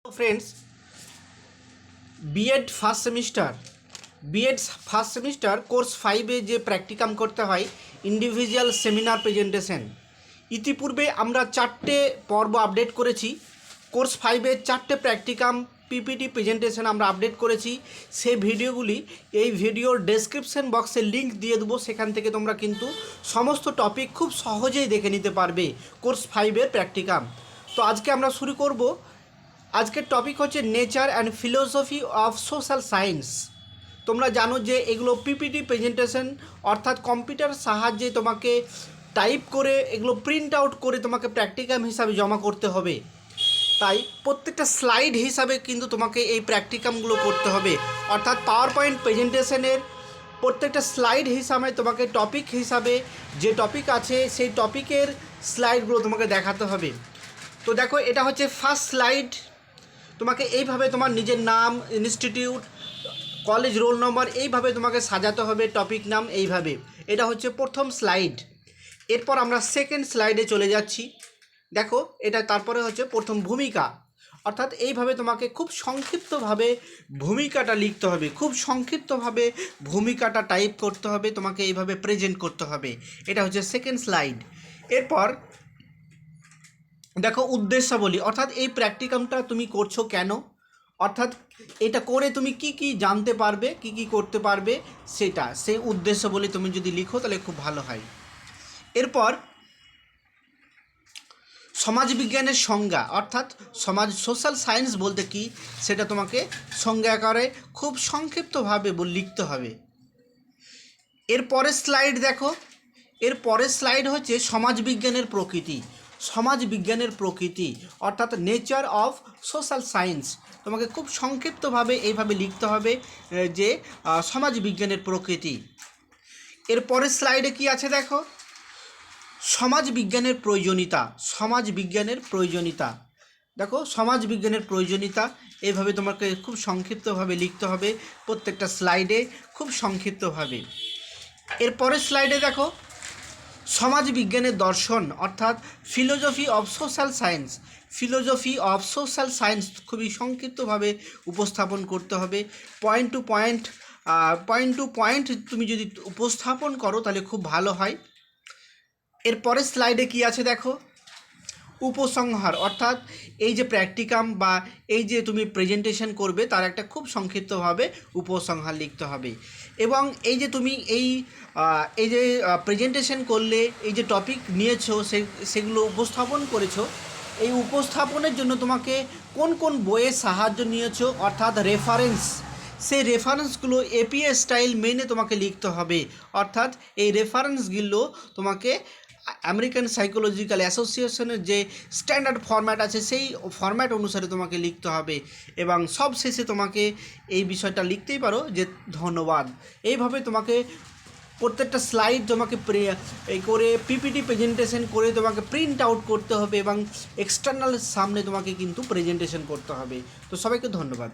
Friends B.Ed first semester B.Ed first semester course 5 যে practicum করতে হয় ইন্ডিভিজুয়াল সেমিনার প্রেজেন্টেশন ইতিপূর্বে আমরা 4টে পর্ব আপডেট করেছি। কোর্স 5 এর 4টে প্র্যাকটিকাম PPT প্রেজেন্টেশন আমরা আপডেট করেছি। সেই ভিডিওগুলি এই ভিডিওর ডেসক্রিপশন বক্সে লিংক দিয়ে দেবো, সেখান থেকে তোমরা কিন্তু সমস্ত টপিক খুব সহজেই দেখে নিতে পারবে কোর্স 5 এর প্র্যাকটিকাম। তো আজকে আমরা শুরু করব। আজকের টপিক হচ্ছে nature and philosophy of social science. তোমরা জানো যে এগুলো পিপিটি প্রেজেন্টেশন অর্থাৎ কম্পিউটার সাহায্যে তোমাকে টাইপ করে এগুলো প্রিন্ট আউট করে তোমাকে প্র্যাকটিকাম হিসাবে জমা করতে হবে। তাই প্রত্যেকটা স্লাইড হিসাবে কিন্তু তোমাকে এই প্র্যাকটিকামগুলো করতে হবে, অর্থাৎ পাওয়ার পয়েন্ট প্রেজেন্টেশনের প্রত্যেকটা স্লাইড হিসাবে তোমাকে টপিক হিসাবে যে টপিক আছে সেই টপিকের স্লাইডগুলো তোমাকে দেখাতে হবে। তো দেখো, এটা হচ্ছে ফার্স্ট স্লাইড। তোমাকে এইভাবে তোমার নিজের নাম, ইনস্টিটিউট, কলেজ রোল নম্বর এইভাবে তোমাকে সাজাতে হবে, টপিক নাম এইভাবে। এটা হচ্ছে প্রথম স্লাইড। এরপর আমরা সেকেন্ড স্লাইডে চলে যাচ্ছি। দেখো, এটা তারপরে হচ্ছে প্রথম ভূমিকা, অর্থাৎ এইভাবে তোমাকে খুব সংক্ষিপ্তভাবে ভূমিকাটা লিখতে হবে, খুব সংক্ষিপ্তভাবে ভূমিকাটা টাইপ করতে হবে, তোমাকে এইভাবে প্রেজেন্ট করতে হবে। এটা হচ্ছে সেকেন্ড স্লাইড। এরপর দেখো উদ্দেশ্যাবলী, অর্থাৎ এই প্র্যাকটিকামটা তুমি করছো কেন, অর্থাৎ এটা করে তুমি কি কি জানতে পারবে, কি কি করতে পারবে, সেটা সেই উদ্দেশ্যাবলী তুমি যদি লিখো তাহলে খুব ভালো হয়। এরপর সমাজবিজ্ঞানের সংজ্ঞা, অর্থাৎ সোশ্যাল সায়েন্স বলতে কি সেটা তোমাকে সংজ্ঞা আকারে খুব সংক্ষিপ্তভাবে লিখতে হবে। এরপরের স্লাইড দেখো, এর পরের স্লাইড হচ্ছে সমাজবিজ্ঞানের প্রকৃতি। সমাজবিজ্ঞানের প্রকৃতি অর্থাৎ নেচার অফ সোশ্যাল সায়েন্স তোমাকে খুব সংক্ষিপ্তভাবে এইভাবে লিখতে হবে যে সমাজবিজ্ঞানের প্রকৃতি। এর পরের স্লাইডে কি আছে দেখো, সমাজবিজ্ঞানের প্রয়োজনীয়তা। সমাজবিজ্ঞানের প্রয়োজনীয়তা দেখো, সমাজবিজ্ঞানের প্রয়োজনীয়তা এইভাবে তোমাকে খুব সংক্ষিপ্তভাবে লিখতে হবে প্রত্যেকটা স্লাইডে, খুব সংক্ষিপ্তভাবে। এর পরের স্লাইডে দেখো সমাজবিজ্ঞানের দর্শন অর্থাৎ philosophy of social science. Philosophy of social science খুবই সংক্ষিপ্তভাবে উপস্থাপন করতে হবে। পয়েন্ট টু পয়েন্ট তুমি যদি উপস্থাপন করো তাহলে খুব ভালো হয়। এর পরের স্লাইডে কি আছে দেখো, উপসংহার, অর্থাৎ এই যে প্র্যাকটিকাম বা এই যে তুমি প্রেজেন্টেশন করবে তার একটা খুব সংক্ষিপ্তভাবে উপসংহার লিখতে হবে। এবং এই যে তুমি এই যে প্রেজেন্টেশন করলে, এই যে টপিক নিয়েছো সেগুলো উপস্থাপন করেছো, এই উপস্থাপনের জন্য তোমাকে কোন কোন বইয়ের সাহায্য নিয়েছো অর্থাৎ রেফারেন্স, সেই রেফারেন্সগুলো এপিএ স্টাইল মেনে তোমাকে লিখতে হবে। অর্থাৎ এই রেফারেন্সগুলো তোমাকে আমেরিকান সাইকোলজিক্যাল অ্যাসোসিয়েশনের যে স্ট্যান্ডার্ড ফরম্যাট আছে সেই ফরম্যাট অনুসারে তোমাকে লিখতে হবে। এবং সব শেষে তোমাকে এই বিষয়টা লিখতেই পারো যে ধন্যবাদ। এইভাবে তোমাকে প্রত্যেকটা স্লাইড তোমাকে এই করে পিপিটি প্রেজেন্টেশন করে তোমাকে প্রিন্ট আউট করতে হবে এবং এক্সটার্নাল সামনে তোমাকে কিন্তু প্রেজেন্টেশন করতে হবে। তো সবাইকে ধন্যবাদ।